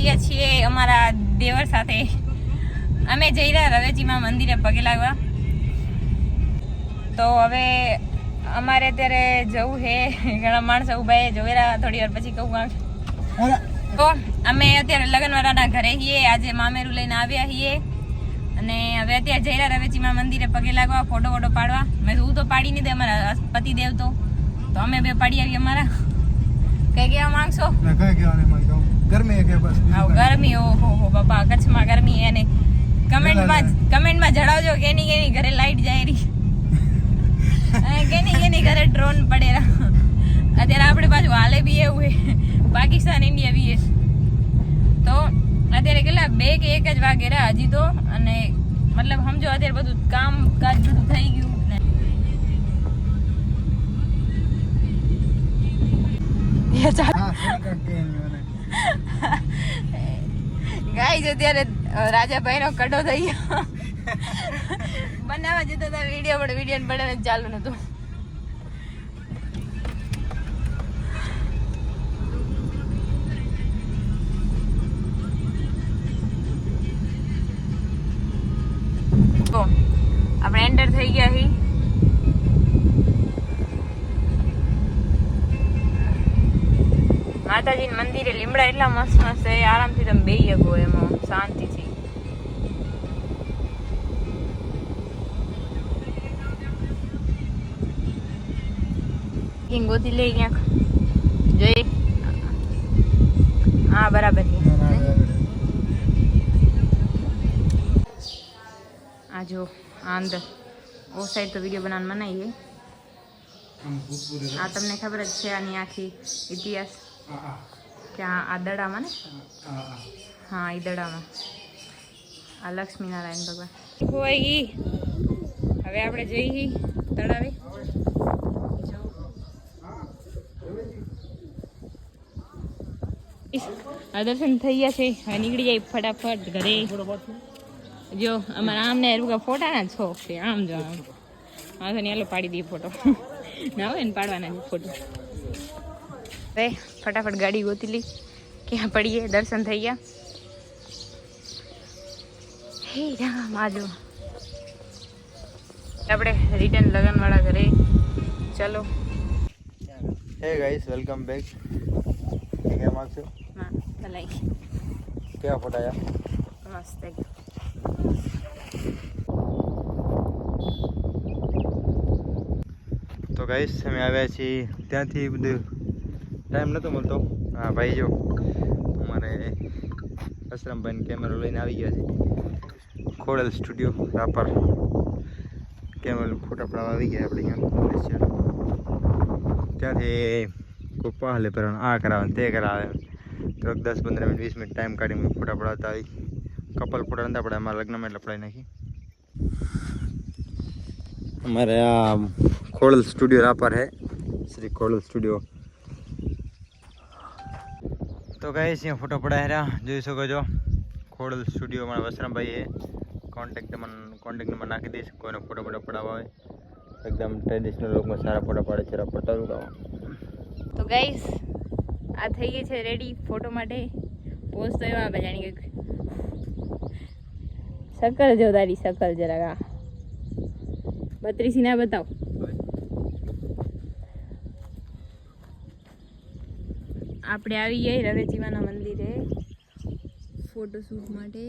ગયા છીએ અમારા દેવર સાથે. અમે જઈ રહ્યા રવેચીમાં મંદિરે પગે લાગવા. તો હવે અમારે અત્યારે જવું છે. ઘણા માણસો ઉભા છે, જોઈ રહ્યા. થોડી વાર પછી કહું કામ. તો અમે અત્યારે લગ્નવાળાના ઘરે છીએ. આજે મામેરું લઈને આવ્યા છીએ અને હવે અત્યારે જઈ રહ્યા રવેચીમાં મંદિરે પગે લાગવા, ફોટો વોટો પાડવા. મેં હું તો પાડી નહીં દે, અમારા પતિદેવ તો અમે બે પાડી આવીએ. અમારા કઈ કહેવા માંગશો? ગરમી કે બસ ગરમી, ઓહો બાપા, કચ્છમાં ગરમી. અને કમેન્ટમાં જણાવજો કેની ઘરે લાઈટ જાય રહી અને કેની ઘરે ડ્રોન પડેલા. અત્યારે આપણે પાછું હાલે બી એવું છે, પાકિસ્તાન ઇન્ડિયા બી તો અત્યારે કેટલા 2 કે 1 જ વાગે રહ્યા હજી તો. અને મતલબ સમજો અત્યારે બધું કામ કાજ બધું થઈ ગયું. ગાઈસ અત્યારે રાજાભાઈ નો કડો થઈ ગયો. બનાવવા જતો તો વિડીયો પડે ચાલુ નતું. તો આપણે એન્ટર થઈ ગયા હી. માતાજી મંદિરે લીમડા એટલા મસ્ત મસ્ત છે, આરામથી તમે બેસી શકો એમાં શાંતિથી. ગોતી લઈ ક્યાંક જોઈ. હા બરાબર છે. આ જો અંદર ઓ સાઈડ તો વિડીયો બનાવવાનું મનાઈ છે. આ તમને ખબર જ છે આની આખી ઇતિહાસ કે આ દડામાં ને, હા એ દડામાં આ લક્ષ્મીનારાયણ ભગવાન હોય ઈ. હવે આપણે જઈ તળાવે. આ દર્શન થઈ ગયા છે. હવે નીકળી જાય ફટાફટ ઘરે. જો અમારા આમને ફોટા ના શોખ છે. આમ જો હા તો નેલો પાડી દઈએ ફોટો ના હોય ને પાડવાના છે ફોટો. હવે ફટાફટ ગાડી ગોતી લી, ક્યાં પડીએ. દર્શન થઈ ગયા. હે રામ આજો આપણે રિટર્ન લગનવાળા ઘરે. ચલો. હે ગાઈસ, વેલકમ બેક. કેમ છો? હા ભલાઈ. કેવા ફોટા યાર? મસ્ત. તો ગાઈસ અમે આવ્યા છીએ ત્યાંથી. બધું ટાઈમ નહોતો મળતો. હા ભાઈ જો અમારે અસરમભાઈને કેમેરો લઈને આવી ગયા છે. ખોડલ સ્ટુડિયો રાપર કેમેરો ફોટા પડાવવા આવી ગયા આપણે અહીંયા. ત્યાંથી કોઈ પહાલે પહેરવાનું, આ કરાવે તે કરાવે. તો 10-15 મિનિટ 20 મિનિટ ટાઈમ કાઢીને ફોટા પડાવતા આવી. કપલ ફોટા નતા પડે અમારા લગ્નમાં, એટલે પડાવી નાખી. અમારે આ ખોડલ સ્ટુડિયો રાપર है, श्री ખોડલ સ્ટુડિયો. તો ગાઈસ અહીંયા ફોટો પડાયા જોઈ શકો છો. ખોડલ સ્ટુડિયો મારા વસરામભાઈ છે. કોન્ટેક્ટ નંબર નાખી દઈશ. કોઈને ફોટો પડાવવા હોય એકદમ ટ્રેડિશનલ લુકમાં સારા ફોટા પાડે છે રાપર તાલુકામાં. તો ગાઈસ આ થઈ ગઈ છે રેડી ફોટો માટે. પોઝ તો એવા આપણે જાણી ગઈ. શકલ જો તારી શકલ જરાક 32 ના બતાવ. આપણે આવી ગયા રવેચીમાના મંદિરે ફોટોશૂટ માટે.